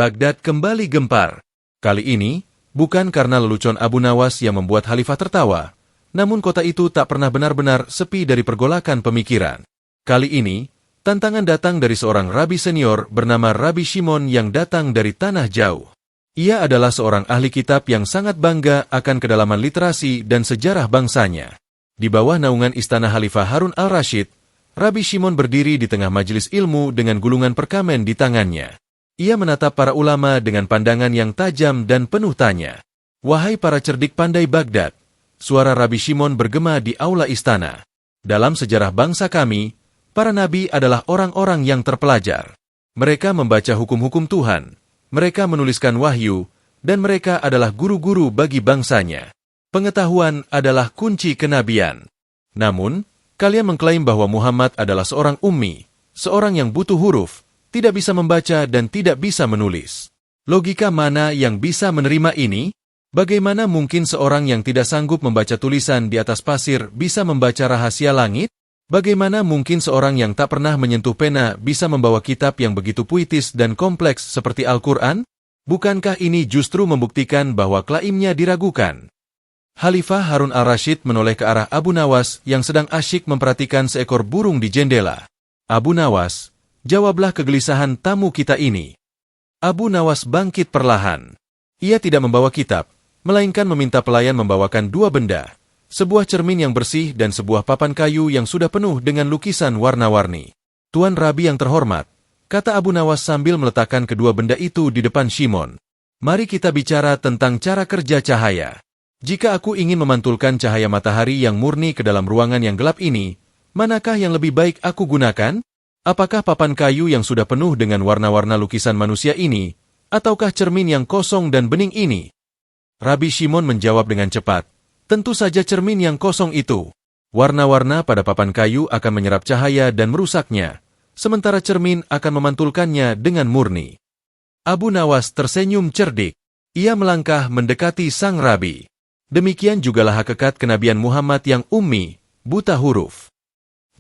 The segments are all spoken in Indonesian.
Baghdad kembali gempar. Kali ini, bukan karena lelucon Abu Nawas yang membuat Khalifah tertawa, namun kota itu tak pernah benar-benar sepi dari pergolakan pemikiran. Kali ini, tantangan datang dari seorang rabi senior bernama Rabi Shimon yang datang dari tanah jauh. Ia adalah seorang ahli kitab yang sangat bangga akan kedalaman literasi dan sejarah bangsanya. Di bawah naungan istana Khalifah Harun al-Rashid, Rabi Shimon berdiri di tengah majelis ilmu dengan gulungan perkamen di tangannya. Ia menatap para ulama dengan pandangan yang tajam dan penuh tanya. Wahai para cerdik pandai Baghdad, suara Rabi Shimon bergema di aula istana. Dalam sejarah bangsa kami, para nabi adalah orang-orang yang terpelajar. Mereka membaca hukum-hukum Tuhan, mereka menuliskan wahyu, dan mereka adalah guru-guru bagi bangsanya. Pengetahuan adalah kunci kenabian. Namun, kalian mengklaim bahwa Muhammad adalah seorang ummi, seorang yang butuh huruf, tidak bisa membaca dan tidak bisa menulis. Logika mana yang bisa menerima ini? Bagaimana mungkin seorang yang tidak sanggup membaca tulisan di atas pasir bisa membaca rahasia langit? Bagaimana mungkin seorang yang tak pernah menyentuh pena bisa membawa kitab yang begitu puitis dan kompleks seperti Al-Quran? Bukankah ini justru membuktikan bahwa klaimnya diragukan? Khalifah Harun al-Rashid menoleh ke arah Abu Nawas yang sedang asyik memperhatikan seekor burung di jendela. Abu Nawas, jawablah kegelisahan tamu kita ini. Abu Nawas bangkit perlahan. Ia tidak membawa kitab, melainkan meminta pelayan membawakan dua benda. Sebuah cermin yang bersih dan sebuah papan kayu yang sudah penuh dengan lukisan warna-warni. Tuan Rabi yang terhormat, kata Abu Nawas sambil meletakkan kedua benda itu di depan Shimon. Mari kita bicara tentang cara kerja cahaya. Jika aku ingin memantulkan cahaya matahari yang murni ke dalam ruangan yang gelap ini, manakah yang lebih baik aku gunakan? Apakah papan kayu yang sudah penuh dengan warna-warna lukisan manusia ini, ataukah cermin yang kosong dan bening ini? Rabi Shimon menjawab dengan cepat. Tentu saja cermin yang kosong itu. Warna-warna pada papan kayu akan menyerap cahaya dan merusaknya, sementara cermin akan memantulkannya dengan murni. Abu Nawas tersenyum cerdik. Ia melangkah mendekati sang rabi. Demikian jugalah hakikat kenabian Muhammad yang ummi, buta huruf.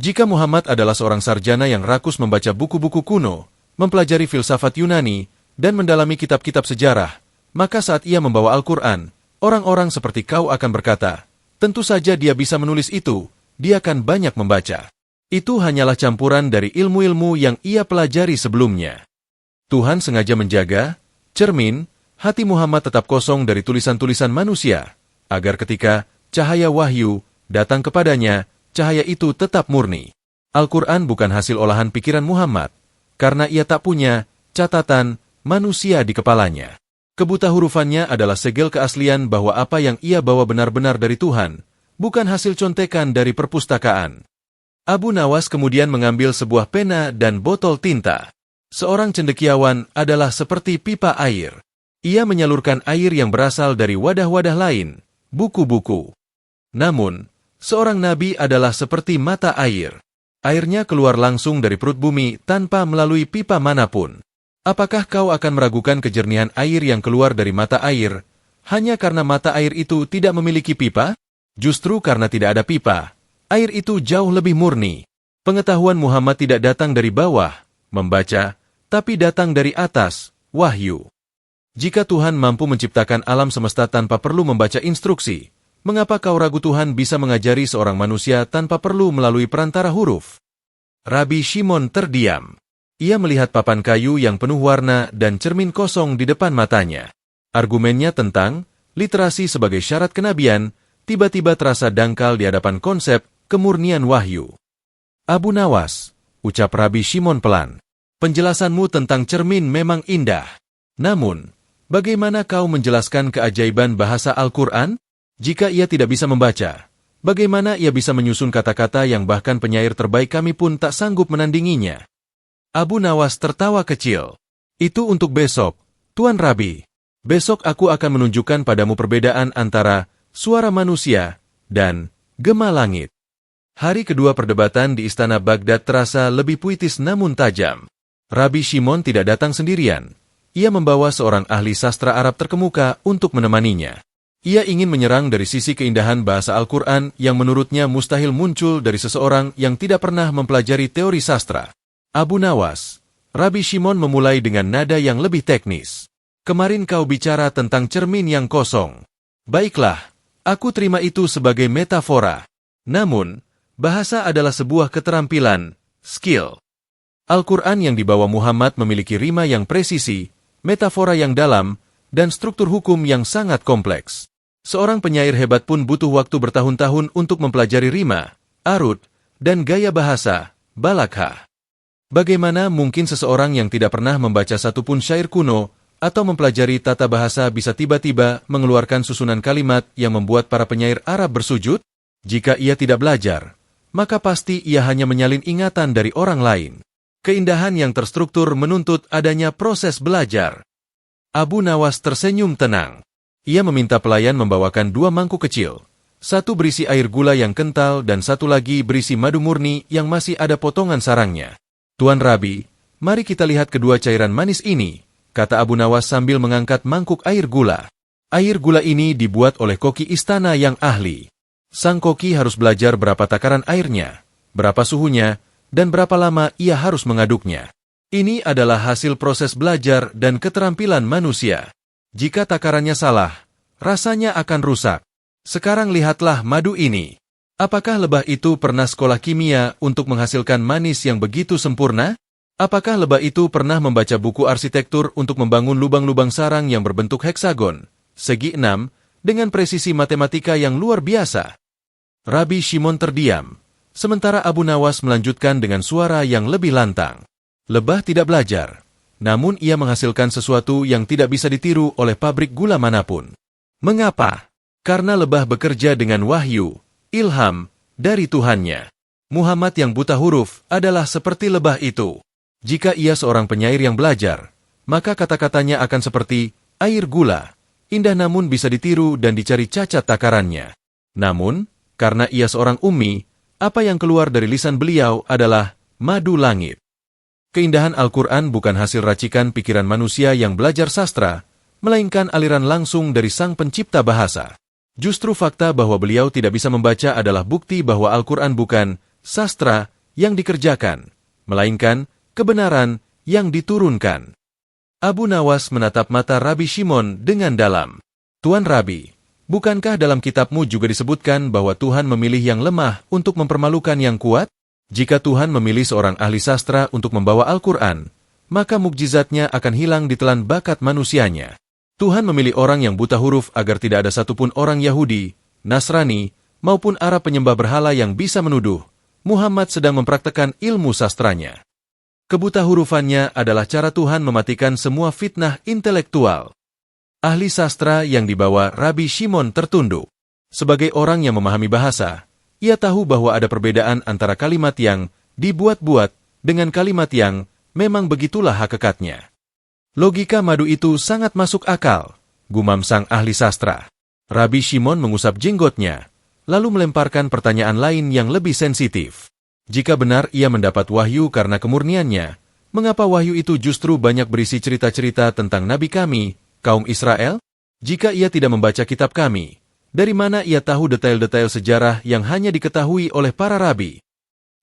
Jika Muhammad adalah seorang sarjana yang rakus membaca buku-buku kuno, mempelajari filsafat Yunani, dan mendalami kitab-kitab sejarah, maka saat ia membawa Al-Quran, orang-orang seperti kau akan berkata, tentu saja dia bisa menulis itu, dia akan banyak membaca. Itu hanyalah campuran dari ilmu-ilmu yang ia pelajari sebelumnya. Tuhan sengaja menjaga, cermin, hati Muhammad tetap kosong dari tulisan-tulisan manusia, agar ketika cahaya wahyu datang kepadanya, cahaya itu tetap murni. Al-Quran bukan hasil olahan pikiran Muhammad, karena ia tak punya catatan manusia di kepalanya. Kebuta hurufannya adalah segel keaslian bahwa apa yang ia bawa benar-benar dari Tuhan, bukan hasil contekan dari perpustakaan. Abu Nawas kemudian mengambil sebuah pena dan botol tinta. Seorang cendekiawan adalah seperti pipa air. Ia menyalurkan air yang berasal dari wadah-wadah lain, buku-buku. Namun, seorang nabi adalah seperti mata air. Airnya keluar langsung dari perut bumi tanpa melalui pipa manapun. Apakah kau akan meragukan kejernihan air yang keluar dari mata air, hanya karena mata air itu tidak memiliki pipa? Justru karena tidak ada pipa, air itu jauh lebih murni. Pengetahuan Muhammad tidak datang dari bawah, membaca, tapi datang dari atas, wahyu. Jika Tuhan mampu menciptakan alam semesta tanpa perlu membaca instruksi, mengapa kau ragu Tuhan bisa mengajari seorang manusia tanpa perlu melalui perantara huruf? Rabi Shimon terdiam. Ia melihat papan kayu yang penuh warna dan cermin kosong di depan matanya. Argumennya tentang literasi sebagai syarat kenabian tiba-tiba terasa dangkal di hadapan konsep kemurnian wahyu. Abu Nawas, ucap Rabi Shimon pelan, penjelasanmu tentang cermin memang indah. Namun, bagaimana kau menjelaskan keajaiban bahasa Al-Quran? Jika ia tidak bisa membaca, bagaimana ia bisa menyusun kata-kata yang bahkan penyair terbaik kami pun tak sanggup menandinginya? Abu Nawas tertawa kecil. Itu untuk besok, Tuan Rabi. Besok aku akan menunjukkan padamu perbedaan antara suara manusia dan gema langit. Hari kedua perdebatan di istana Baghdad terasa lebih puitis namun tajam. Rabi Shimon tidak datang sendirian. Ia membawa seorang ahli sastra Arab terkemuka untuk menemaninya. Ia ingin menyerang dari sisi keindahan bahasa Al-Quran yang menurutnya mustahil muncul dari seseorang yang tidak pernah mempelajari teori sastra. Abu Nawas, Rabbi Shimon memulai dengan nada yang lebih teknis. Kemarin kau bicara tentang cermin yang kosong. Baiklah, aku terima itu sebagai metafora. Namun, bahasa adalah sebuah keterampilan, skill. Al-Quran yang dibawa Muhammad memiliki rima yang presisi, metafora yang dalam, dan struktur hukum yang sangat kompleks. Seorang penyair hebat pun butuh waktu bertahun-tahun untuk mempelajari rima, arut, dan gaya bahasa, balagha. Bagaimana mungkin seseorang yang tidak pernah membaca satupun syair kuno atau mempelajari tata bahasa bisa tiba-tiba mengeluarkan susunan kalimat yang membuat para penyair Arab bersujud? Jika ia tidak belajar, maka pasti ia hanya menyalin ingatan dari orang lain. Keindahan yang terstruktur menuntut adanya proses belajar. Abu Nawas tersenyum tenang. Ia meminta pelayan membawakan 2 mangkuk kecil. Satu berisi air gula yang kental dan satu lagi berisi madu murni yang masih ada potongan sarangnya. Tuan Rabi, mari kita lihat kedua cairan manis ini, kata Abu Nawas sambil mengangkat mangkuk air gula. Air gula ini dibuat oleh koki istana yang ahli. Sang koki harus belajar berapa takaran airnya, berapa suhunya, dan berapa lama ia harus mengaduknya. Ini adalah hasil proses belajar dan keterampilan manusia. Jika takarannya salah, rasanya akan rusak. Sekarang lihatlah madu ini. Apakah lebah itu pernah sekolah kimia untuk menghasilkan manis yang begitu sempurna? Apakah lebah itu pernah membaca buku arsitektur untuk membangun lubang-lubang sarang yang berbentuk heksagon, segi 6, dengan presisi matematika yang luar biasa? Rabbi Shimon terdiam, sementara Abu Nawas melanjutkan dengan suara yang lebih lantang. Lebah tidak belajar, namun ia menghasilkan sesuatu yang tidak bisa ditiru oleh pabrik gula manapun. Mengapa? Karena lebah bekerja dengan wahyu, ilham, dari Tuhannya. Muhammad yang buta huruf adalah seperti lebah itu. Jika ia seorang penyair yang belajar, maka kata-katanya akan seperti air gula, indah namun bisa ditiru dan dicari cacat takarannya. Namun, karena ia seorang ummi, apa yang keluar dari lisan beliau adalah madu langit. Keindahan Al-Quran bukan hasil racikan pikiran manusia yang belajar sastra, melainkan aliran langsung dari sang pencipta bahasa. Justru fakta bahwa beliau tidak bisa membaca adalah bukti bahwa Al-Quran bukan sastra yang dikerjakan, melainkan kebenaran yang diturunkan. Abu Nawas menatap mata Rabbi Shimon dengan dalam. Tuan Rabi, bukankah dalam kitabmu juga disebutkan bahwa Tuhan memilih yang lemah untuk mempermalukan yang kuat? Jika Tuhan memilih seorang ahli sastra untuk membawa Al-Quran, maka mukjizatnya akan hilang ditelan bakat manusianya. Tuhan memilih orang yang buta huruf agar tidak ada satupun orang Yahudi, Nasrani, maupun Arab penyembah berhala yang bisa menuduh Muhammad sedang mempraktekkan ilmu sastranya. Kebuta hurufannya adalah cara Tuhan mematikan semua fitnah intelektual. Ahli sastra yang dibawa Rabbi Shimon tertunduk. Sebagai orang yang memahami bahasa, ia tahu bahwa ada perbedaan antara kalimat yang dibuat-buat dengan kalimat yang memang begitulah hakikatnya. Logika madu itu sangat masuk akal, gumam sang ahli sastra. Rabbi Shimon mengusap jenggotnya, lalu melemparkan pertanyaan lain yang lebih sensitif. Jika benar ia mendapat wahyu karena kemurniannya, mengapa wahyu itu justru banyak berisi cerita-cerita tentang nabi kami, kaum Israel? Jika ia tidak membaca kitab kami, dari mana ia tahu detail-detail sejarah yang hanya diketahui oleh para rabi?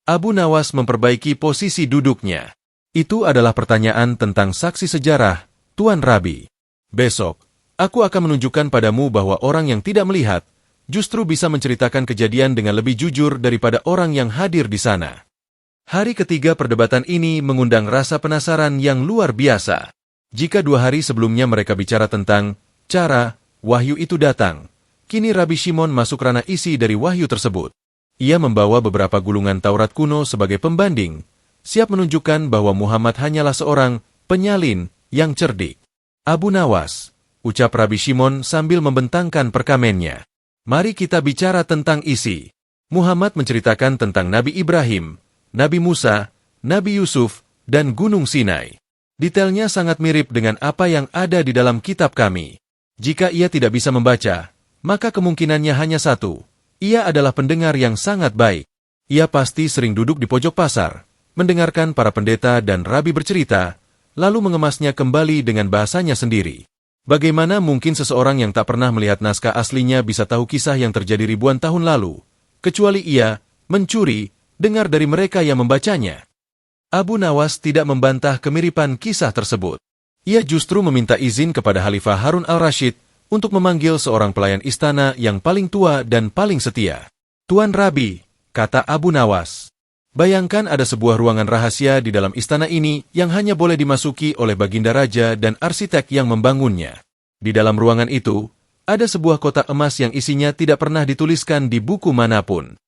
Abu Nawas memperbaiki posisi duduknya. Itu adalah pertanyaan tentang saksi sejarah, Tuan Rabi. Besok, aku akan menunjukkan padamu bahwa orang yang tidak melihat justru bisa menceritakan kejadian dengan lebih jujur daripada orang yang hadir di sana. Hari ketiga perdebatan ini mengundang rasa penasaran yang luar biasa. Jika 2 hari sebelumnya mereka bicara tentang cara wahyu itu datang, kini Rabbi Shimon masuk ranah isi dari wahyu tersebut. Ia membawa beberapa gulungan Taurat kuno sebagai pembanding, siap menunjukkan bahwa Muhammad hanyalah seorang penyalin yang cerdik. Abu Nawas, ucap Rabbi Shimon sambil membentangkan perkamennya. Mari kita bicara tentang isi. Muhammad menceritakan tentang Nabi Ibrahim, Nabi Musa, Nabi Yusuf, dan Gunung Sinai. Detailnya sangat mirip dengan apa yang ada di dalam kitab kami. Jika ia tidak bisa membaca, maka kemungkinannya hanya satu. Ia adalah pendengar yang sangat baik. Ia pasti sering duduk di pojok pasar, mendengarkan para pendeta dan rabi bercerita, lalu mengemasnya kembali dengan bahasanya sendiri. Bagaimana mungkin seseorang yang tak pernah melihat naskah aslinya bisa tahu kisah yang terjadi ribuan tahun lalu, kecuali ia mencuri, dengar dari mereka yang membacanya? Abu Nawas tidak membantah kemiripan kisah tersebut. Ia justru meminta izin kepada Khalifah Harun al-Rashid untuk memanggil seorang pelayan istana yang paling tua dan paling setia. "Tuan Rabi," kata Abu Nawas, "bayangkan ada sebuah ruangan rahasia di dalam istana ini yang hanya boleh dimasuki oleh baginda raja dan arsitek yang membangunnya. Di dalam ruangan itu, ada sebuah kotak emas yang isinya tidak pernah dituliskan di buku manapun."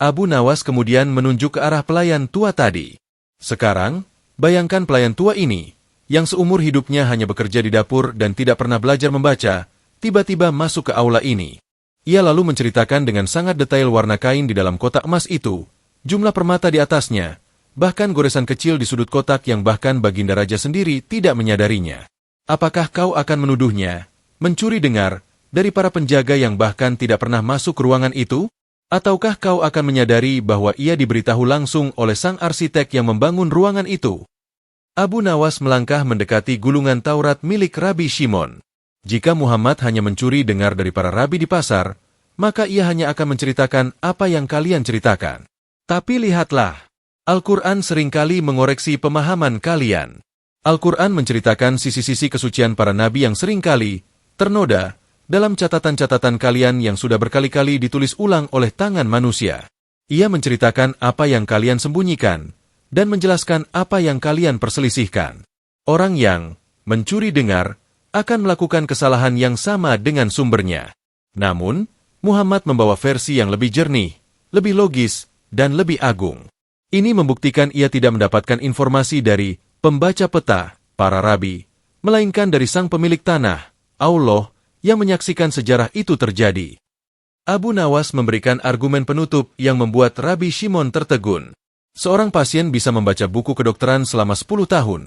Abu Nawas kemudian menunjuk ke arah pelayan tua tadi. "Sekarang, bayangkan pelayan tua ini, yang seumur hidupnya hanya bekerja di dapur dan tidak pernah belajar membaca, tiba-tiba masuk ke aula ini. Ia lalu menceritakan dengan sangat detail warna kain di dalam kotak emas itu, jumlah permata di atasnya, bahkan goresan kecil di sudut kotak yang bahkan baginda raja sendiri tidak menyadarinya. Apakah kau akan menuduhnya mencuri dengar dari para penjaga yang bahkan tidak pernah masuk ke ruangan itu? Ataukah kau akan menyadari bahwa ia diberitahu langsung oleh sang arsitek yang membangun ruangan itu?" Abu Nawas melangkah mendekati gulungan Taurat milik Rabi Shimon. Jika Muhammad hanya mencuri dengar dari para rabi di pasar, maka ia hanya akan menceritakan apa yang kalian ceritakan. Tapi lihatlah, Al-Quran seringkali mengoreksi pemahaman kalian. Al-Quran menceritakan sisi-sisi kesucian para nabi yang seringkali ternoda dalam catatan-catatan kalian yang sudah berkali-kali ditulis ulang oleh tangan manusia. Ia menceritakan apa yang kalian sembunyikan, dan menjelaskan apa yang kalian perselisihkan. Orang yang mencuri dengar akan melakukan kesalahan yang sama dengan sumbernya. Namun, Muhammad membawa versi yang lebih jernih, lebih logis, dan lebih agung. Ini membuktikan ia tidak mendapatkan informasi dari pembaca peta, para rabi, melainkan dari sang pemilik tanah, Allah, yang menyaksikan sejarah itu terjadi. Abu Nawas memberikan argumen penutup yang membuat Rabi Shimon tertegun. Seorang pasien bisa membaca buku kedokteran selama 10 tahun,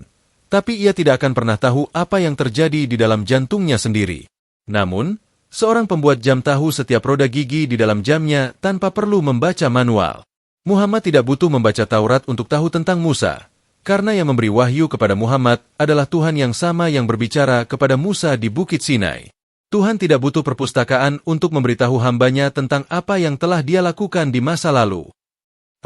tapi ia tidak akan pernah tahu apa yang terjadi di dalam jantungnya sendiri. Namun, seorang pembuat jam tahu setiap roda gigi di dalam jamnya tanpa perlu membaca manual. Muhammad tidak butuh membaca Taurat untuk tahu tentang Musa, karena yang memberi wahyu kepada Muhammad adalah Tuhan yang sama yang berbicara kepada Musa di Bukit Sinai. Tuhan tidak butuh perpustakaan untuk memberitahu hambanya tentang apa yang telah dia lakukan di masa lalu.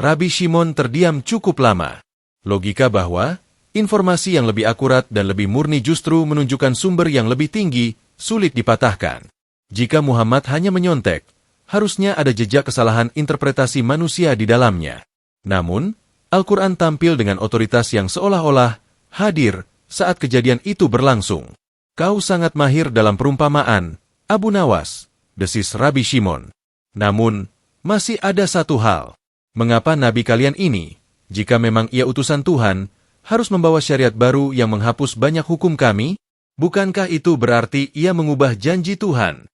Rabi Shimon terdiam cukup lama. Logika bahwa informasi yang lebih akurat dan lebih murni justru menunjukkan sumber yang lebih tinggi, sulit dipatahkan. Jika Muhammad hanya menyontek, harusnya ada jejak kesalahan interpretasi manusia di dalamnya. Namun, Al-Quran tampil dengan otoritas yang seolah-olah hadir saat kejadian itu berlangsung. "Kau sangat mahir dalam perumpamaan, Abu Nawas," desis Rabi Shimon. "Namun, masih ada satu hal. Mengapa nabi kalian ini, jika memang ia utusan Tuhan, harus membawa syariat baru yang menghapus banyak hukum kami? Bukankah itu berarti ia mengubah janji Tuhan?"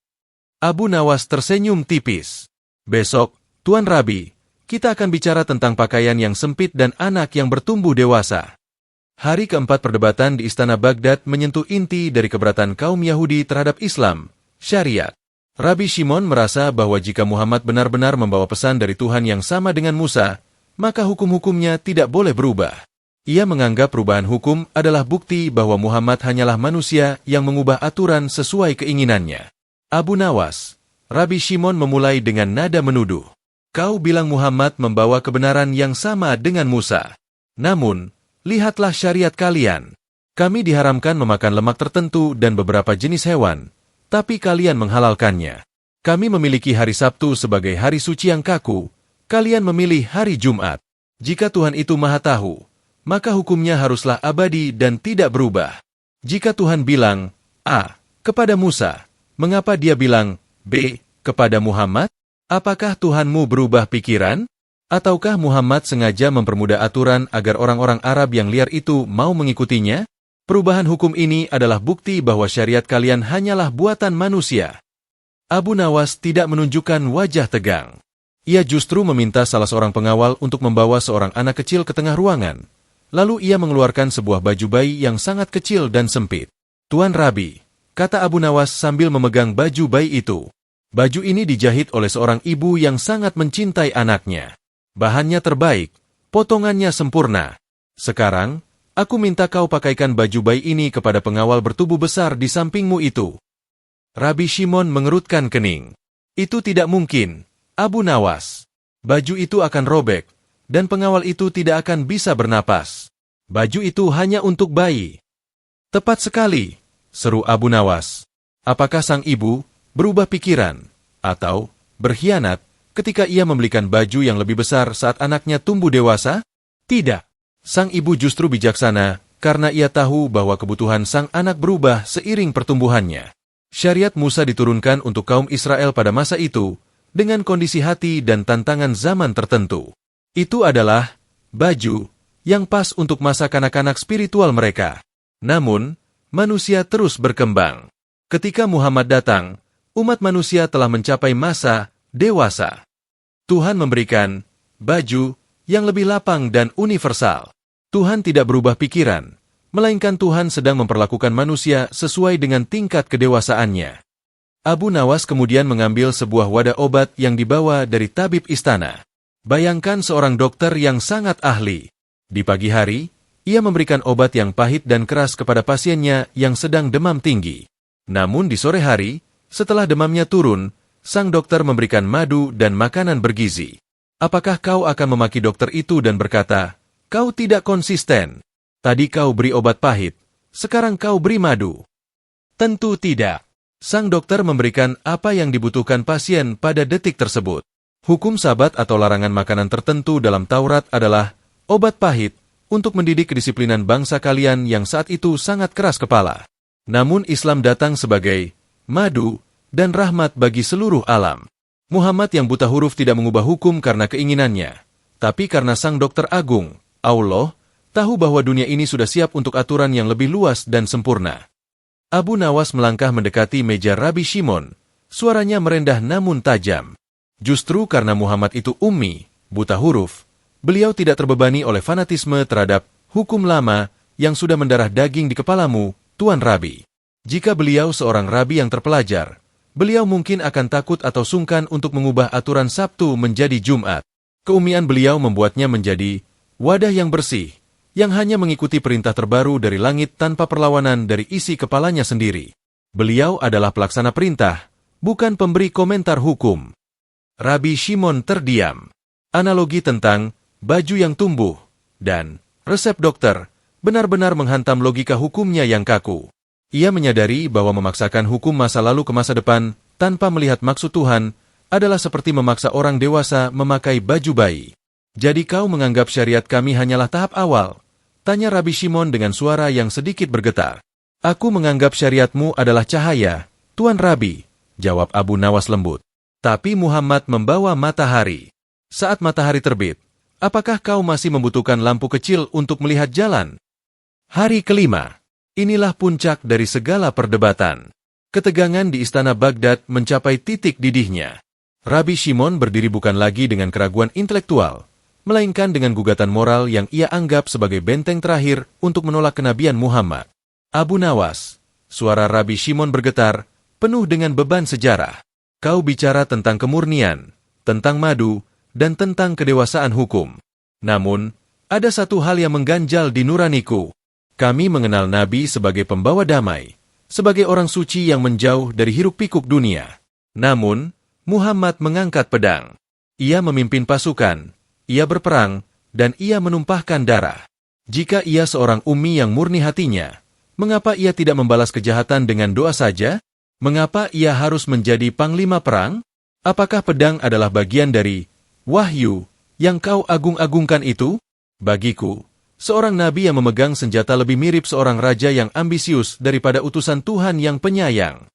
Abu Nawas tersenyum tipis. "Besok, Tuan Rabi, kita akan bicara tentang pakaian yang sempit dan anak yang bertumbuh dewasa." Hari keempat perdebatan di Istana Baghdad menyentuh inti dari keberatan kaum Yahudi terhadap Islam, syariat. Rabi Shimon merasa bahwa jika Muhammad benar-benar membawa pesan dari Tuhan yang sama dengan Musa, maka hukum-hukumnya tidak boleh berubah. Ia menganggap perubahan hukum adalah bukti bahwa Muhammad hanyalah manusia yang mengubah aturan sesuai keinginannya. "Abu Nawas," Rabi Shimon memulai dengan nada menuduh, "kau bilang Muhammad membawa kebenaran yang sama dengan Musa. Namun, lihatlah syariat kalian. Kami diharamkan memakan lemak tertentu dan beberapa jenis hewan, tapi kalian menghalalkannya. Kami memiliki hari Sabtu sebagai hari suci yang kaku, kalian memilih hari Jumat. Jika Tuhan itu Maha Tahu, maka hukumnya haruslah abadi dan tidak berubah. Jika Tuhan bilang A kepada Musa, mengapa dia bilang B kepada Muhammad? Apakah Tuhanmu berubah pikiran? Ataukah Muhammad sengaja mempermudah aturan agar orang-orang Arab yang liar itu mau mengikutinya? Perubahan hukum ini adalah bukti bahwa syariat kalian hanyalah buatan manusia." Abu Nawas tidak menunjukkan wajah tegang. Ia justru meminta salah seorang pengawal untuk membawa seorang anak kecil ke tengah ruangan. Lalu ia mengeluarkan sebuah baju bayi yang sangat kecil dan sempit. "Tuan Rabi," kata Abu Nawas sambil memegang baju bayi itu. "Baju ini dijahit oleh seorang ibu yang sangat mencintai anaknya. Bahannya terbaik, potongannya sempurna. Sekarang, aku minta kau pakaikan baju bayi ini kepada pengawal bertubuh besar di sampingmu itu." Rabi Shimon mengerutkan kening. "Itu tidak mungkin, Abu Nawas. Baju itu akan robek, dan pengawal itu tidak akan bisa bernapas. Baju itu hanya untuk bayi. Tepat sekali, seru Abu Nawas. Apakah sang ibu berubah pikiran atau berkhianat ketika ia membelikan baju yang lebih besar saat anaknya tumbuh dewasa? Tidak. Sang ibu justru bijaksana karena ia tahu bahwa kebutuhan sang anak berubah seiring pertumbuhannya. Syariat Musa diturunkan untuk kaum Israel pada masa itu dengan kondisi hati dan tantangan zaman tertentu. Itu adalah baju yang pas untuk masa kanak-kanak spiritual mereka. Namun, manusia terus berkembang. Ketika Muhammad datang, umat manusia telah mencapai masa dewasa. Tuhan memberikan baju yang lebih lapang dan universal. Tuhan tidak berubah pikiran, melainkan Tuhan sedang memperlakukan manusia sesuai dengan tingkat kedewasaannya. Abu Nawas kemudian mengambil sebuah wadah obat yang dibawa dari tabib istana. Bayangkan seorang dokter yang sangat ahli. Di pagi hari, ia memberikan obat yang pahit dan keras kepada pasiennya yang sedang demam tinggi. Namun di sore hari, setelah demamnya turun, sang dokter memberikan madu dan makanan bergizi. Apakah kau akan memaki dokter itu dan berkata, "Kau tidak konsisten. Tadi kau beri obat pahit, sekarang kau beri madu"? Tentu tidak. Sang dokter memberikan apa yang dibutuhkan pasien pada detik tersebut. Hukum sabat atau larangan makanan tertentu dalam Taurat adalah obat pahit untuk mendidik kedisiplinan bangsa kalian yang saat itu sangat keras kepala. Namun Islam datang sebagai madu dan rahmat bagi seluruh alam. Muhammad yang buta huruf tidak mengubah hukum karena keinginannya, tapi karena sang dokter agung, Allah, tahu bahwa dunia ini sudah siap untuk aturan yang lebih luas dan sempurna. Abu Nawas melangkah mendekati meja Rabi Shimon. Suaranya merendah namun tajam. Justru karena Muhammad itu ummi, buta huruf, beliau tidak terbebani oleh fanatisme terhadap hukum lama yang sudah mendarah daging di kepalamu, Tuan Rabi. Jika beliau seorang rabi yang terpelajar, beliau mungkin akan takut atau sungkan untuk mengubah aturan Sabtu menjadi Jumat. Keummian beliau membuatnya menjadi wadah yang bersih, yang hanya mengikuti perintah terbaru dari langit tanpa perlawanan dari isi kepalanya sendiri. Beliau adalah pelaksana perintah, bukan pemberi komentar hukum. Rabi Shimon terdiam. Analogi tentang baju yang tumbuh dan resep dokter benar-benar menghantam logika hukumnya yang kaku. Ia menyadari bahwa memaksakan hukum masa lalu ke masa depan tanpa melihat maksud Tuhan adalah seperti memaksa orang dewasa memakai baju bayi. "Jadi kau menganggap syariat kami hanyalah tahap awal?" tanya Rabi Shimon dengan suara yang sedikit bergetar. "Aku menganggap syariatmu adalah cahaya, Tuan Rabi," jawab Abu Nawas lembut. "Tapi Muhammad membawa matahari. Saat matahari terbit, apakah kau masih membutuhkan lampu kecil untuk melihat jalan?" Hari kelima. Inilah puncak dari segala perdebatan. Ketegangan di istana Baghdad mencapai titik didihnya. Rabi Shimon berdiri bukan lagi dengan keraguan intelektual, melainkan dengan gugatan moral yang ia anggap sebagai benteng terakhir untuk menolak kenabian Muhammad. "Abu Nawas," suara Rabi Shimon bergetar, penuh dengan beban sejarah. "Kau bicara tentang kemurnian, tentang madu, dan tentang kedewasaan hukum. Namun, ada satu hal yang mengganjal di nuraniku. Kami mengenal Nabi sebagai pembawa damai, sebagai orang suci yang menjauh dari hiruk-pikuk dunia. Namun, Muhammad mengangkat pedang. Ia memimpin pasukan, ia berperang, dan ia menumpahkan darah. Jika ia seorang ummi yang murni hatinya, mengapa ia tidak membalas kejahatan dengan doa saja? Mengapa ia harus menjadi panglima perang? Apakah pedang adalah bagian dari wahyu yang kau agung-agungkan itu? Bagiku, seorang nabi yang memegang senjata lebih mirip seorang raja yang ambisius daripada utusan Tuhan yang penyayang."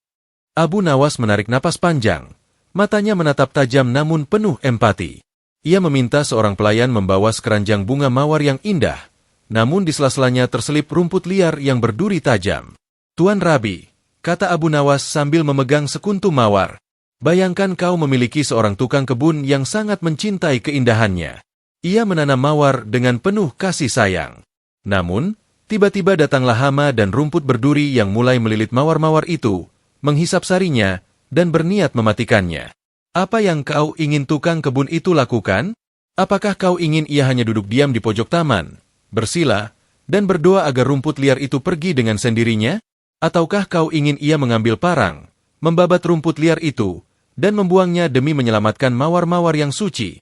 Abu Nawas menarik napas panjang. Matanya menatap tajam namun penuh empati. Ia meminta seorang pelayan membawa sekeranjang bunga mawar yang indah, namun di sela-selanya terselip rumput liar yang berduri tajam. "Tuan Rabi," kata Abu Nawas sambil memegang sekuntum mawar, "bayangkan kau memiliki seorang tukang kebun yang sangat mencintai keindahannya. Ia menanam mawar dengan penuh kasih sayang. Namun, tiba-tiba datanglah hama dan rumput berduri yang mulai melilit mawar-mawar itu, menghisap sarinya, dan berniat mematikannya. Apa yang kau ingin tukang kebun itu lakukan? Apakah kau ingin ia hanya duduk diam di pojok taman, bersila, dan berdoa agar rumput liar itu pergi dengan sendirinya? Ataukah kau ingin ia mengambil parang, membabat rumput liar itu, dan membuangnya demi menyelamatkan mawar-mawar yang suci?"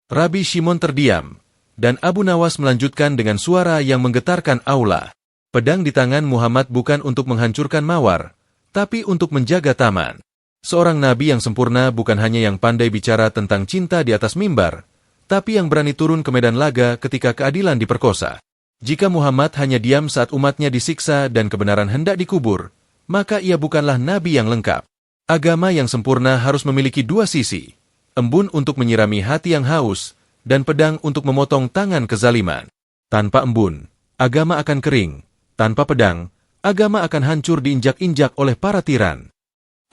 Rabi Shimon terdiam, dan Abu Nawas melanjutkan dengan suara yang menggetarkan aula. Pedang di tangan Muhammad bukan untuk menghancurkan mawar, tapi untuk menjaga taman. Seorang nabi yang sempurna bukan hanya yang pandai bicara tentang cinta di atas mimbar, tapi yang berani turun ke medan laga ketika keadilan diperkosa. Jika Muhammad hanya diam saat umatnya disiksa dan kebenaran hendak dikubur, maka ia bukanlah nabi yang lengkap. Agama yang sempurna harus memiliki dua sisi, embun untuk menyirami hati yang haus, dan pedang untuk memotong tangan kezaliman. Tanpa embun, agama akan kering. Tanpa pedang, agama akan hancur diinjak-injak oleh para tiran.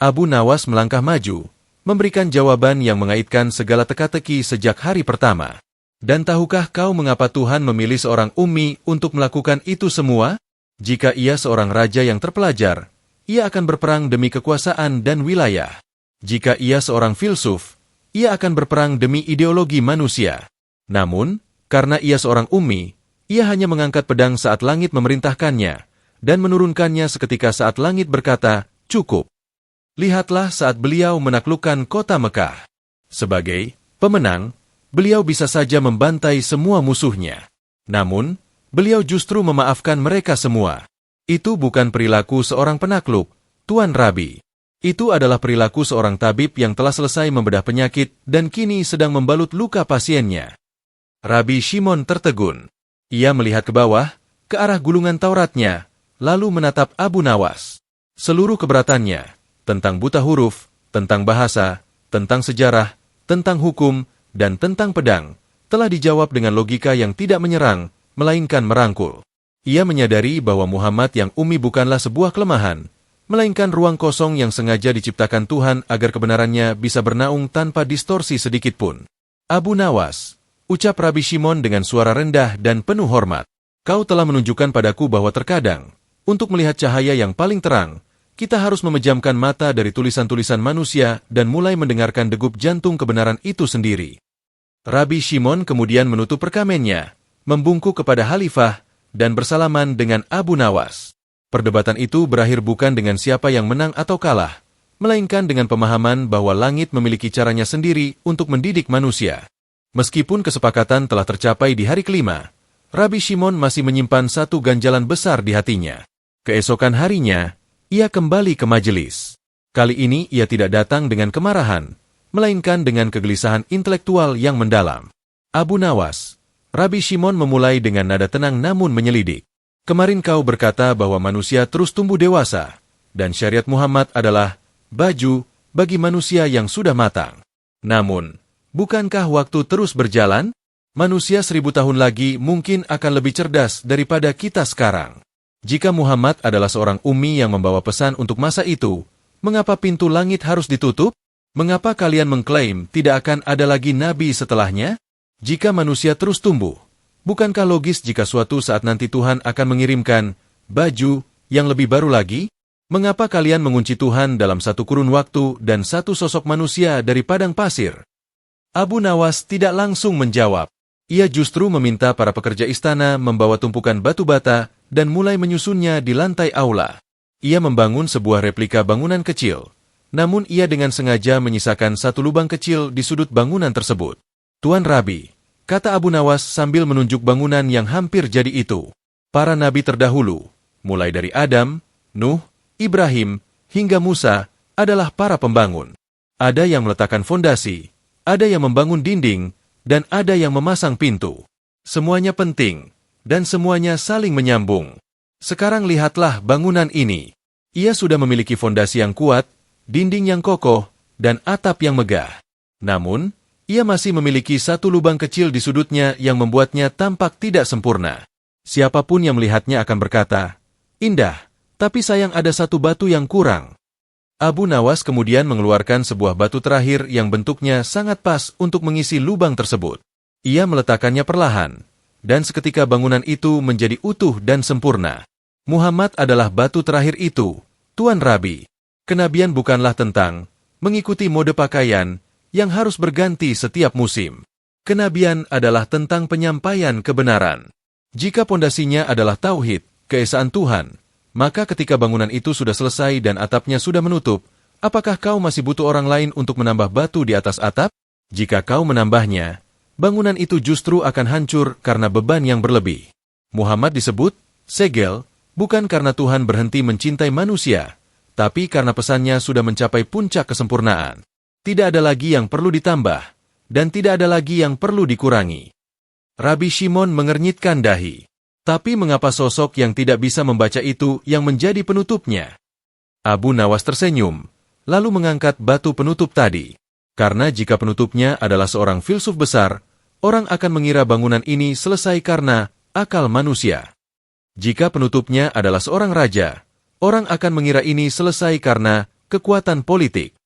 Abu Nawas melangkah maju, memberikan jawaban yang mengaitkan segala teka-teki sejak hari pertama. Dan tahukah kau mengapa Tuhan memilih seorang ummi untuk melakukan itu semua? Jika ia seorang raja yang terpelajar, ia akan berperang demi kekuasaan dan wilayah. Jika ia seorang filsuf, ia akan berperang demi ideologi manusia. Namun, karena ia seorang ummi, ia hanya mengangkat pedang saat langit memerintahkannya, dan menurunkannya seketika saat langit berkata, cukup. Lihatlah saat beliau menaklukkan kota Mekah. Sebagai pemenang, beliau bisa saja membantai semua musuhnya. Namun, beliau justru memaafkan mereka semua. Itu bukan perilaku seorang penakluk, Tuan Rabi. Itu adalah perilaku seorang tabib yang telah selesai membedah penyakit dan kini sedang membalut luka pasiennya. Rabi Shimon tertegun. Ia melihat ke bawah, ke arah gulungan Tauratnya, lalu menatap Abu Nawas. Seluruh keberatannya, tentang buta huruf, tentang bahasa, tentang sejarah, tentang hukum, dan tentang pedang, telah dijawab dengan logika yang tidak menyerang, melainkan merangkul. Ia menyadari bahwa Muhammad yang ummi bukanlah sebuah kelemahan, melainkan ruang kosong yang sengaja diciptakan Tuhan agar kebenarannya bisa bernaung tanpa distorsi sedikitpun. Abu Nawas, ucap Rabi Shimon dengan suara rendah dan penuh hormat, kau telah menunjukkan padaku bahwa terkadang, untuk melihat cahaya yang paling terang, kita harus memejamkan mata dari tulisan-tulisan manusia dan mulai mendengarkan degup jantung kebenaran itu sendiri. Rabi Shimon kemudian menutup perkamennya, membungkuk kepada Khalifah, dan bersalaman dengan Abu Nawas. Perdebatan itu berakhir bukan dengan siapa yang menang atau kalah, melainkan dengan pemahaman bahwa langit memiliki caranya sendiri untuk mendidik manusia. Meskipun kesepakatan telah tercapai di hari kelima, Rabi Shimon masih menyimpan satu ganjalan besar di hatinya. Keesokan harinya, ia kembali ke majelis. Kali ini ia tidak datang dengan kemarahan, melainkan dengan kegelisahan intelektual yang mendalam. Abu Nawas, Rabi Shimon memulai dengan nada tenang namun menyelidik. Kemarin kau berkata bahwa manusia terus tumbuh dewasa, dan syariat Muhammad adalah baju bagi manusia yang sudah matang. Namun, bukankah waktu terus berjalan? Manusia 1000 tahun lagi mungkin akan lebih cerdas daripada kita sekarang. Jika Muhammad adalah seorang ummi yang membawa pesan untuk masa itu, mengapa pintu langit harus ditutup? Mengapa kalian mengklaim tidak akan ada lagi nabi setelahnya? Jika manusia terus tumbuh, bukankah logis jika suatu saat nanti Tuhan akan mengirimkan baju yang lebih baru lagi? Mengapa kalian mengunci Tuhan dalam satu kurun waktu dan satu sosok manusia dari padang pasir? Abu Nawas tidak langsung menjawab. Ia justru meminta para pekerja istana membawa tumpukan batu bata dan mulai menyusunnya di lantai aula. Ia membangun sebuah replika bangunan kecil, namun ia dengan sengaja menyisakan satu lubang kecil di sudut bangunan tersebut. Tuan Rabi, kata Abu Nawas sambil menunjuk bangunan yang hampir jadi itu. Para nabi terdahulu, mulai dari Adam, Nuh, Ibrahim, hingga Musa, adalah para pembangun. Ada yang meletakkan fondasi, ada yang membangun dinding, dan ada yang memasang pintu. Semuanya penting, dan semuanya saling menyambung. Sekarang lihatlah bangunan ini. Ia sudah memiliki fondasi yang kuat, dinding yang kokoh, dan atap yang megah. Namun, ia masih memiliki satu lubang kecil di sudutnya yang membuatnya tampak tidak sempurna. Siapapun yang melihatnya akan berkata, indah, tapi sayang ada satu batu yang kurang. Abu Nawas kemudian mengeluarkan sebuah batu terakhir yang bentuknya sangat pas untuk mengisi lubang tersebut. Ia meletakkannya perlahan, dan seketika bangunan itu menjadi utuh dan sempurna. Muhammad adalah batu terakhir itu, Tuan Rabi. Kenabian bukanlah tentang mengikuti mode pakaian yang harus berganti setiap musim. Kenabian adalah tentang penyampaian kebenaran. Jika pondasinya adalah tauhid, keesaan Tuhan, maka ketika bangunan itu sudah selesai dan atapnya sudah menutup, apakah kau masih butuh orang lain untuk menambah batu di atas atap? Jika kau menambahnya, bangunan itu justru akan hancur karena beban yang berlebih. Muhammad disebut segel, bukan karena Tuhan berhenti mencintai manusia, tapi karena pesannya sudah mencapai puncak kesempurnaan. Tidak ada lagi yang perlu ditambah, dan tidak ada lagi yang perlu dikurangi. Rabbi Shimon mengernyitkan dahi. Tapi mengapa sosok yang tidak bisa membaca itu yang menjadi penutupnya? Abu Nawas tersenyum, lalu mengangkat batu penutup tadi. Karena jika penutupnya adalah seorang filsuf besar, orang akan mengira bangunan ini selesai karena akal manusia. Jika penutupnya adalah seorang raja, orang akan mengira ini selesai karena kekuatan politik.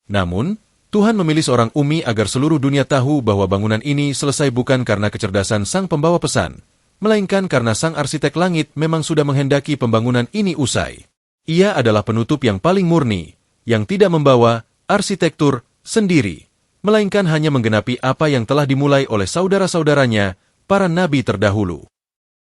Namun, Tuhan memilih seorang ummi agar seluruh dunia tahu bahwa bangunan ini selesai bukan karena kecerdasan sang pembawa pesan, melainkan karena sang arsitek langit memang sudah menghendaki pembangunan ini usai. Ia adalah penutup yang paling murni, yang tidak membawa arsitektur sendiri, melainkan hanya menggenapi apa yang telah dimulai oleh saudara-saudaranya, para nabi terdahulu.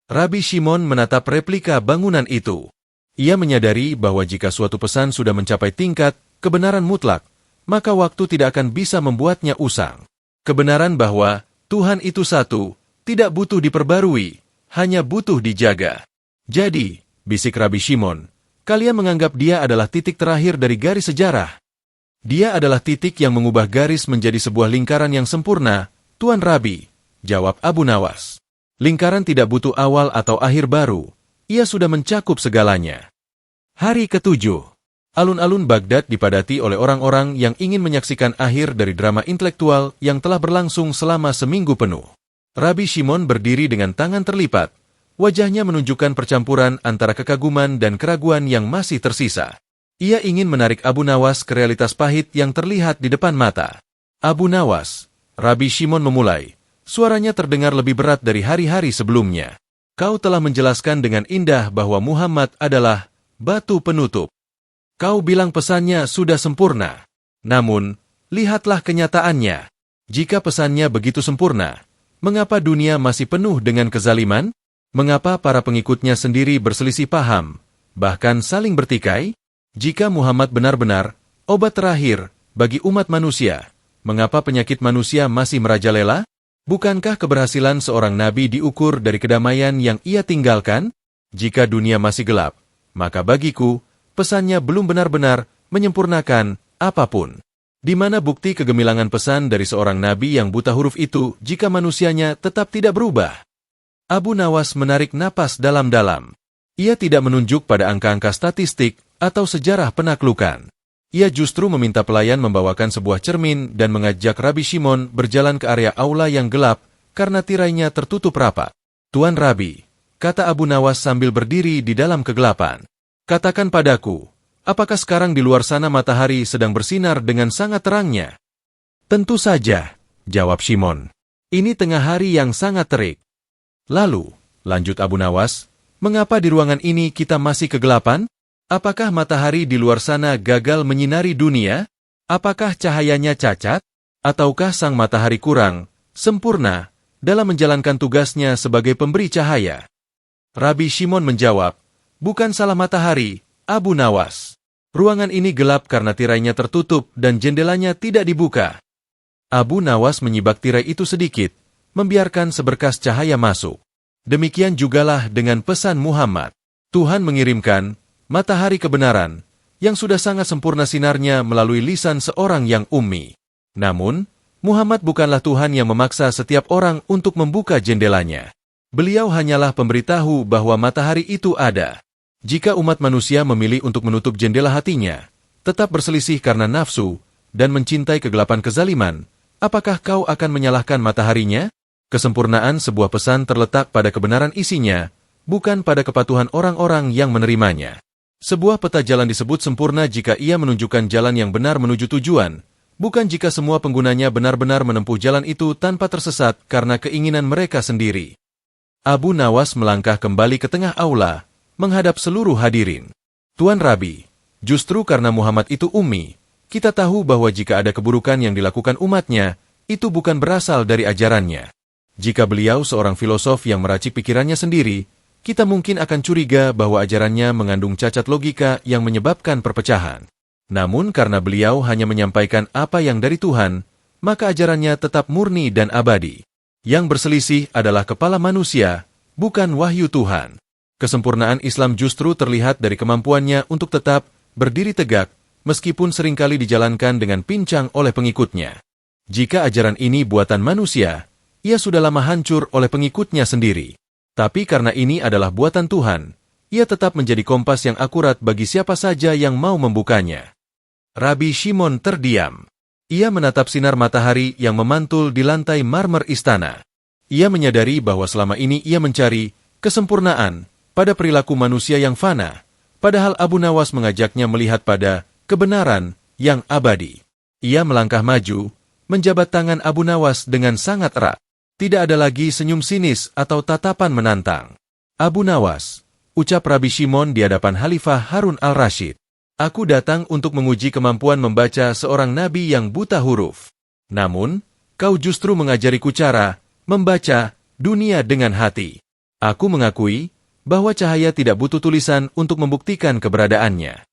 Rabbi Shimon menatap replika bangunan itu. Ia menyadari bahwa jika suatu pesan sudah mencapai tingkat kebenaran mutlak, maka waktu tidak akan bisa membuatnya usang. Kebenaran bahwa Tuhan itu satu, tidak butuh diperbarui, hanya butuh dijaga. Jadi, bisik Rabbi Shimon, kalian menganggap dia adalah titik terakhir dari garis sejarah. Dia adalah titik yang mengubah garis menjadi sebuah lingkaran yang sempurna, Tuan Rabi, jawab Abu Nawas. Lingkaran tidak butuh awal atau akhir baru, ia sudah mencakup segalanya. Hari ke-7. Alun-alun Baghdad dipadati oleh orang-orang yang ingin menyaksikan akhir dari drama intelektual yang telah berlangsung selama seminggu penuh. Rabbi Shimon berdiri dengan tangan terlipat, wajahnya menunjukkan percampuran antara kekaguman dan keraguan yang masih tersisa. Ia ingin menarik Abu Nawas ke realitas pahit yang terlihat di depan mata. Abu Nawas, Rabbi Shimon memulai, suaranya terdengar lebih berat dari hari-hari sebelumnya. Kau telah menjelaskan dengan indah bahwa Muhammad adalah batu penutup. Kau bilang pesannya sudah sempurna. Namun, lihatlah kenyataannya. Jika pesannya begitu sempurna, mengapa dunia masih penuh dengan kezaliman? Mengapa para pengikutnya sendiri berselisih paham, bahkan saling bertikai? Jika Muhammad benar-benar obat terakhir bagi umat manusia, mengapa penyakit manusia masih merajalela? Bukankah keberhasilan seorang nabi diukur dari kedamaian yang ia tinggalkan? Jika dunia masih gelap, maka bagiku, pesannya belum benar-benar menyempurnakan apapun. Di mana bukti kegemilangan pesan dari seorang nabi yang buta huruf itu jika manusianya tetap tidak berubah? Abu Nawas menarik napas dalam-dalam. Ia tidak menunjuk pada angka-angka statistik atau sejarah penaklukan. Ia justru meminta pelayan membawakan sebuah cermin dan mengajak Rabbi Shimon berjalan ke area aula yang gelap karena tirainya tertutup rapat. Tuan Rabbi, kata Abu Nawas sambil berdiri di dalam kegelapan. Katakan padaku, apakah sekarang di luar sana matahari sedang bersinar dengan sangat terangnya? Tentu saja, jawab Shimon. Ini tengah hari yang sangat terik. Lalu, lanjut Abu Nawas, mengapa di ruangan ini kita masih kegelapan? Apakah matahari di luar sana gagal menyinari dunia? Apakah cahayanya cacat? Ataukah sang matahari kurang sempurna dalam menjalankan tugasnya sebagai pemberi cahaya? Rabbi Shimon menjawab, bukan salah matahari, Abu Nawas. Ruangan ini gelap karena tirainya tertutup dan jendelanya tidak dibuka. Abu Nawas menyibak tirai itu sedikit, membiarkan seberkas cahaya masuk. Demikian jugalah dengan pesan Muhammad. Tuhan mengirimkan matahari kebenaran, yang sudah sangat sempurna sinarnya melalui lisan seorang yang ummi. Namun, Muhammad bukanlah Tuhan yang memaksa setiap orang untuk membuka jendelanya. Beliau hanyalah pemberitahu bahwa matahari itu ada. Jika umat manusia memilih untuk menutup jendela hatinya, tetap berselisih karena nafsu, dan mencintai kegelapan kezaliman, apakah kau akan menyalahkan mataharinya? Kesempurnaan sebuah pesan terletak pada kebenaran isinya, bukan pada kepatuhan orang-orang yang menerimanya. Sebuah peta jalan disebut sempurna jika ia menunjukkan jalan yang benar menuju tujuan, bukan jika semua penggunanya benar-benar menempuh jalan itu tanpa tersesat karena keinginan mereka sendiri. Abu Nawas melangkah kembali ke tengah aula, menghadap seluruh hadirin. Tuan Rabbi, justru karena Muhammad itu ummi, kita tahu bahwa jika ada keburukan yang dilakukan umatnya, itu bukan berasal dari ajarannya. Jika beliau seorang filosof yang meracik pikirannya sendiri, kita mungkin akan curiga bahwa ajarannya mengandung cacat logika yang menyebabkan perpecahan. Namun karena beliau hanya menyampaikan apa yang dari Tuhan, maka ajarannya tetap murni dan abadi. Yang berselisih adalah kepala manusia, bukan wahyu Tuhan. Kesempurnaan Islam justru terlihat dari kemampuannya untuk tetap berdiri tegak, meskipun seringkali dijalankan dengan pincang oleh pengikutnya. Jika ajaran ini buatan manusia, ia sudah lama hancur oleh pengikutnya sendiri. Tapi karena ini adalah buatan Tuhan, ia tetap menjadi kompas yang akurat bagi siapa saja yang mau membukanya. Rabi Shimon terdiam. Ia menatap sinar matahari yang memantul di lantai marmer istana. Ia menyadari bahwa selama ini ia mencari kesempurnaan pada perilaku manusia yang fana, padahal Abu Nawas mengajaknya melihat pada kebenaran yang abadi. Ia melangkah maju, menjabat tangan Abu Nawas dengan sangat erat. Tidak ada lagi senyum sinis atau tatapan menantang. Abu Nawas, ucap Rabi Shimon di hadapan Khalifah Harun al-Rashid. Aku datang untuk menguji kemampuan membaca seorang nabi yang buta huruf. Namun, kau justru mengajariku cara membaca dunia dengan hati. Aku mengakui bahwa cahaya tidak butuh tulisan untuk membuktikan keberadaannya.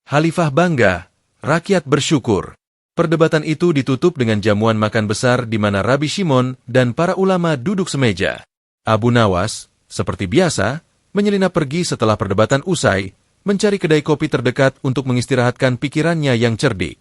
Khalifah bangga, rakyat bersyukur. Perdebatan itu ditutup dengan jamuan makan besar di mana Rabi Shimon dan para ulama duduk semeja. Abu Nawas, seperti biasa, menyelinap pergi setelah perdebatan usai, mencari kedai kopi terdekat untuk mengistirahatkan pikirannya yang cerdik.